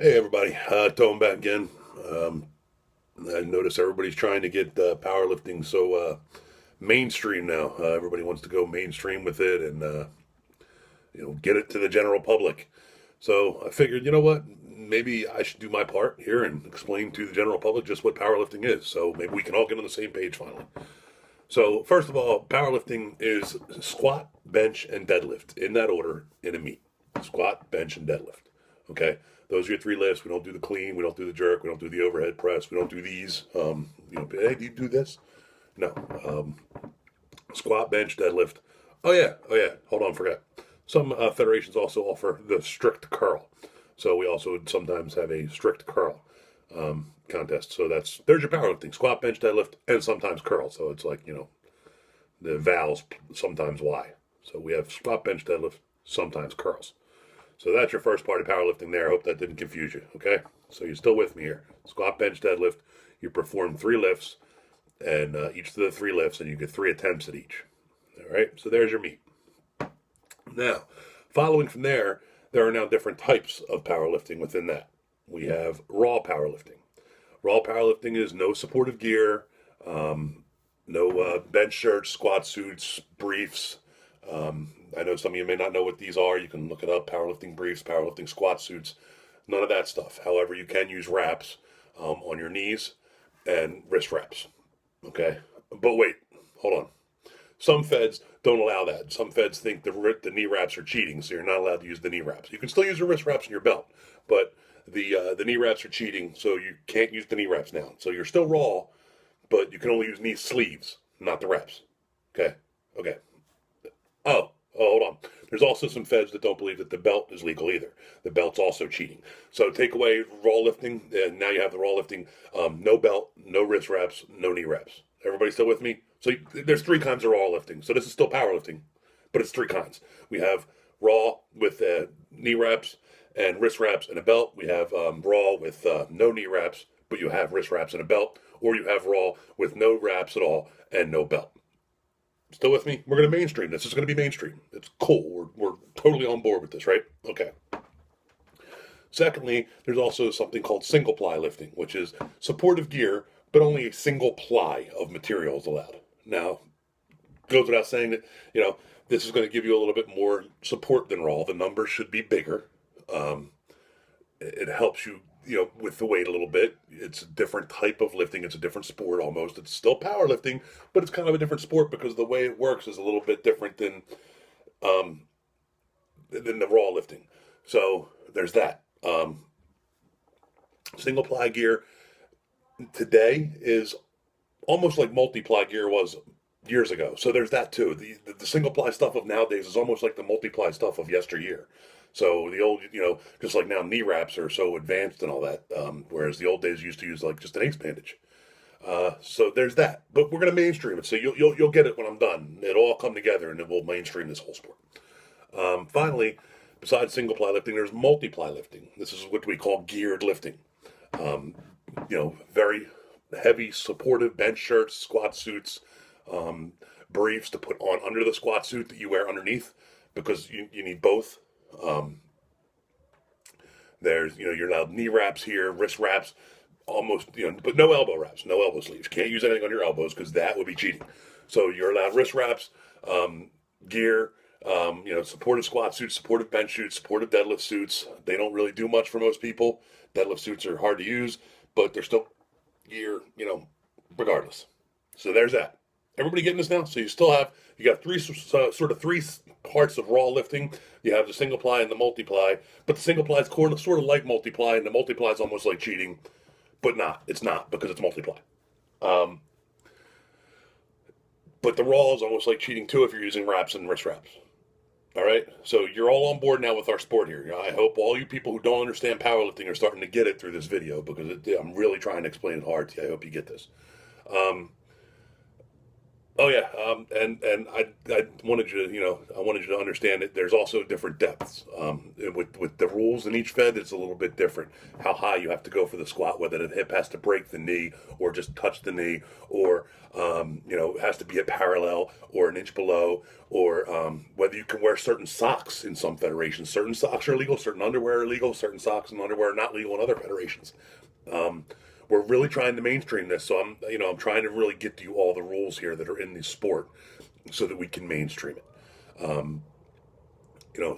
Hey everybody, Tone back again. Um, I notice everybody's trying to get powerlifting mainstream now. Everybody wants to go mainstream with it and get it to the general public. So I figured, you know what? Maybe I should do my part here and explain to the general public just what powerlifting is. So maybe we can all get on the same page finally. So first of all, powerlifting is squat, bench, and deadlift in that order in a meet. Squat, bench, and deadlift. Okay, those are your three lifts. We don't do the clean. We don't do the jerk. We don't do the overhead press. We don't do these. Hey, do you do this? No. Squat, bench, deadlift. Oh yeah. Hold on, forgot. Some federations also offer the strict curl. So we also sometimes have a strict curl contest. So there's your powerlifting: squat, bench, deadlift, and sometimes curl. So it's like the vowels sometimes Y. So we have squat, bench, deadlift, sometimes curls. So that's your first part of powerlifting there. I hope that didn't confuse you. Okay, so you're still with me here. Squat, bench, deadlift. You perform three lifts, and each of the three lifts, and you get three attempts at each. All right, so there's your meat. Now, following from there, there are now different types of powerlifting within that. We have raw powerlifting. Raw powerlifting is no supportive gear, no bench shirts, squat suits, briefs. I know some of you may not know what these are. You can look it up: powerlifting briefs, powerlifting squat suits. None of that stuff. However, you can use wraps on your knees and wrist wraps. Okay, but wait, hold on. Some feds don't allow that. Some feds think the knee wraps are cheating, so you're not allowed to use the knee wraps. You can still use your wrist wraps in your belt, but the knee wraps are cheating, so you can't use the knee wraps now. So you're still raw, but you can only use knee sleeves, not the wraps. Okay, okay. Hold on. There's also some feds that don't believe that the belt is legal either. The belt's also cheating. So take away raw lifting, and now you have the raw lifting. No belt, no wrist wraps, no knee wraps. Everybody still with me? So there's three kinds of raw lifting. So this is still powerlifting, but it's three kinds. We have raw with knee wraps and wrist wraps and a belt. We have raw with no knee wraps, but you have wrist wraps and a belt. Or you have raw with no wraps at all and no belt. Still with me? We're going to mainstream. This is going to be mainstream. It's cool. We're totally on board with this, right? Okay. Secondly, there's also something called single ply lifting, which is supportive gear, but only a single ply of material is allowed. Now, goes without saying that, this is going to give you a little bit more support than raw. The numbers should be bigger. It helps you, with the weight a little bit. It's a different type of lifting. It's a different sport almost. It's still powerlifting, but it's kind of a different sport because the way it works is a little bit different than the raw lifting. So there's that. Single ply gear today is almost like multi-ply gear was years ago. So there's that too. The single ply stuff of nowadays is almost like the multi-ply stuff of yesteryear. So the old, just like now knee wraps are so advanced and all that, whereas the old days used to use like just an ace bandage. So there's that. But we're gonna mainstream it, so you'll get it when I'm done. It'll all come together, and then we'll mainstream this whole sport. Finally, besides single ply lifting, there's multi-ply lifting. This is what we call geared lifting. Very heavy supportive bench shirts, squat suits, briefs to put on under the squat suit that you wear underneath because you need both. You're allowed knee wraps here, wrist wraps, almost, but no elbow wraps, no elbow sleeves. Can't use anything on your elbows because that would be cheating. So you're allowed wrist wraps, gear, supportive squat suits, supportive bench suits, supportive deadlift suits. They don't really do much for most people. Deadlift suits are hard to use, but they're still gear, regardless. So there's that. Everybody getting this now? So you got three parts of raw lifting. You have the single ply and the multiply, but the single ply is sort of like multiply, and the multiply is almost like cheating, but not. It's not because it's multiply. But the raw is almost like cheating too if you're using wraps and wrist wraps. All right, so you're all on board now with our sport here. I hope all you people who don't understand powerlifting are starting to get it through this video because I'm really trying to explain it hard to you. I hope you get this. Oh yeah, and I wanted you to, I wanted you to understand that there's also different depths. With the rules in each fed, it's a little bit different. How high you have to go for the squat, whether the hip has to break the knee or just touch the knee, or it has to be at parallel or an inch below, or whether you can wear certain socks in some federations. Certain socks are legal, certain underwear are legal, certain socks and underwear are not legal in other federations. Um, we're really trying to mainstream this, so I'm trying to really get to you all the rules here that are in the sport, so that we can mainstream it.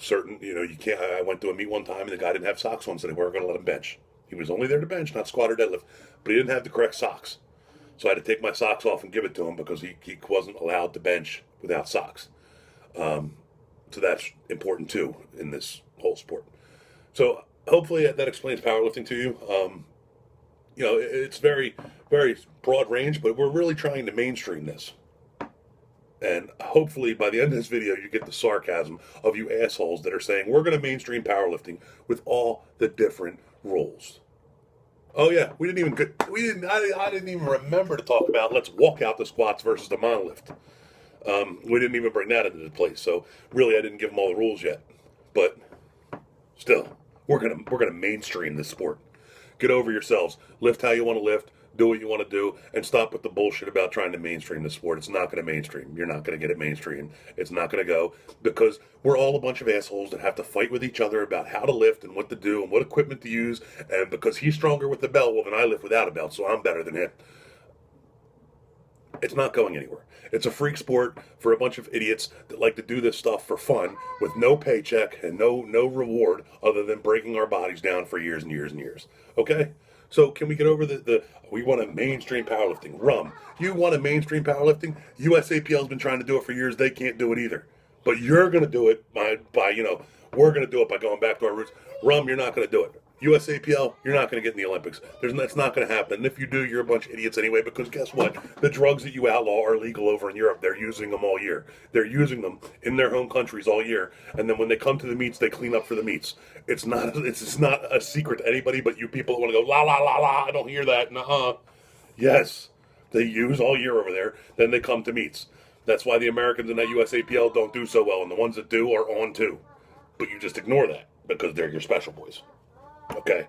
Certain, you can't. I went to a meet one time and the guy didn't have socks on, so they weren't going to let him bench. He was only there to bench, not squat or deadlift, but he didn't have the correct socks. So I had to take my socks off and give it to him because he wasn't allowed to bench without socks. So that's important too in this whole sport. So hopefully that explains powerlifting to you. It's very, very broad range, but we're really trying to mainstream this. And hopefully by the end of this video, you get the sarcasm of you assholes that are saying, we're going to mainstream powerlifting with all the different rules. Oh yeah, I didn't even remember to talk about let's walk out the squats versus the monolift. We didn't even bring that into the place. So really, I didn't give them all the rules yet. But still, we're gonna mainstream this sport. Get over yourselves. Lift how you want to lift. Do what you want to do, and stop with the bullshit about trying to mainstream the sport. It's not going to mainstream. You're not going to get it mainstream. It's not going to go, because we're all a bunch of assholes that have to fight with each other about how to lift and what to do and what equipment to use. And because he's stronger with the belt, well, then I lift without a belt, so I'm better than him. It's not going anywhere. It's a freak sport for a bunch of idiots that like to do this stuff for fun with no paycheck and no reward other than breaking our bodies down for years and years and years. Okay? So can we get over the we want to mainstream powerlifting? You want to mainstream powerlifting? USAPL's been trying to do it for years. They can't do it either. But you're going to do it by we're going to do it by going back to our roots. You're not going to do it. USAPL, you're not going to get in the Olympics. That's not going to happen. And if you do, you're a bunch of idiots anyway, because guess what? The drugs that you outlaw are legal over in Europe. They're using them all year. They're using them in their home countries all year. And then when they come to the meets, they clean up for the meets. It's not a secret to anybody but you people that want to go, la, la, la, la, I don't hear that. Nuh-uh. Yes, they use all year over there. Then they come to meets. That's why the Americans in that USAPL don't do so well. And the ones that do are on too. But you just ignore that because they're your special boys. Okay,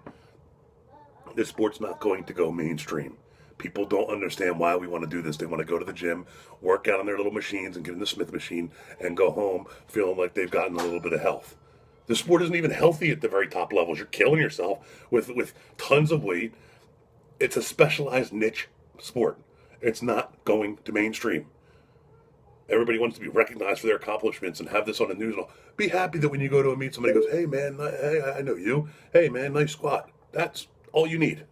this sport's not going to go mainstream. People don't understand why we want to do this. They want to go to the gym, work out on their little machines and get in the Smith machine and go home feeling like they've gotten a little bit of health. The sport isn't even healthy at the very top levels. You're killing yourself with tons of weight. It's a specialized niche sport. It's not going to mainstream. Everybody wants to be recognized for their accomplishments and have this on the news. Be happy that when you go to a meet, somebody goes, hey, man, hey, I know you. Hey, man, nice squat. That's all you need.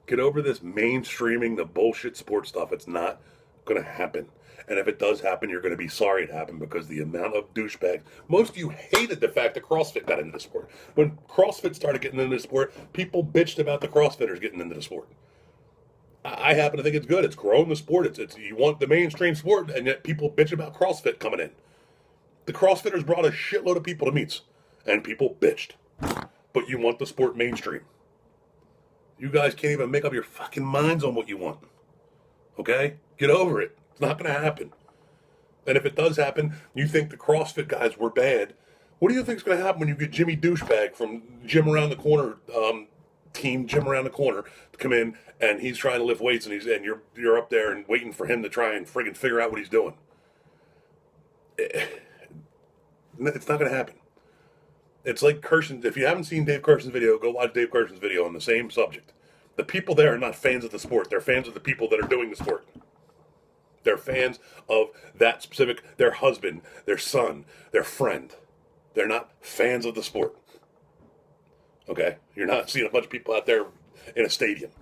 Get over this mainstreaming the bullshit sports stuff. It's not going to happen. And if it does happen, you're going to be sorry it happened, because the amount of douchebags. Most of you hated the fact that CrossFit got into the sport. When CrossFit started getting into the sport, people bitched about the CrossFitters getting into the sport. I happen to think it's good. It's grown the sport. It's you want the mainstream sport, and yet people bitch about CrossFit coming in. The CrossFitters brought a shitload of people to meets, and people bitched. But you want the sport mainstream. You guys can't even make up your fucking minds on what you want. Okay? Get over it. It's not going to happen. And if it does happen, you think the CrossFit guys were bad. What do you think is going to happen when you get Jimmy Douchebag from Gym Around the Corner, team Gym Around the Corner, to come in, and he's trying to lift weights, and you're up there and waiting for him to try and friggin' figure out what he's doing? It's not going to happen. It's like Kirshen. If you haven't seen Dave Kirshen's video, go watch Dave Kirshen's video on the same subject. The people there are not fans of the sport. They're fans of the people that are doing the sport. They're fans of that specific, their husband, their son, their friend. They're not fans of the sport. Okay? You're not seeing a bunch of people out there in a stadium.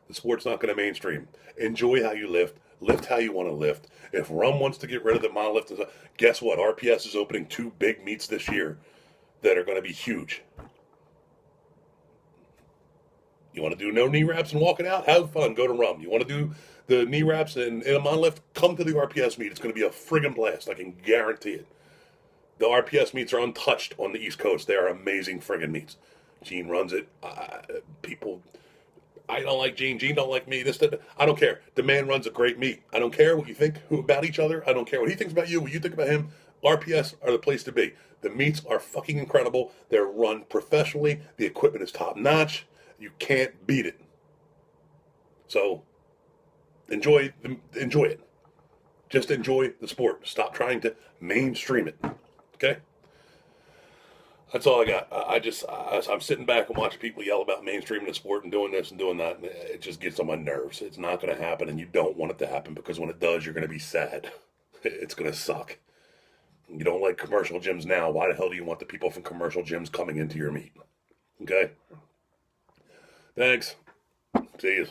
The sport's not going to mainstream. Enjoy how you lift. Lift how you want to lift. If Rum wants to get rid of the monolift, guess what? RPS is opening 2 big meets this year that are going to be huge. You want to do no knee wraps and walk it out? Have fun. Go to Rum. You want to do the knee wraps and a monolift? Come to the RPS meet. It's going to be a friggin' blast. I can guarantee it. The RPS meets are untouched on the East Coast. They are amazing friggin' meets. Gene runs it. People I don't like Gene. Gene don't like me. This, that. I don't care. The man runs a great meet. I don't care what you think about each other. I don't care what he thinks about you, what you think about him. RPS are the place to be. The meets are fucking incredible. They're run professionally. The equipment is top notch. You can't beat it. So enjoy it. Just enjoy the sport. Stop trying to mainstream it. Okay? That's all I got. I'm sitting back and watching people yell about mainstreaming the sport and doing this and doing that. And it just gets on my nerves. It's not going to happen, and you don't want it to happen, because when it does, you're going to be sad. It's going to suck. You don't like commercial gyms now. Why the hell do you want the people from commercial gyms coming into your meet? Okay? Thanks. See you.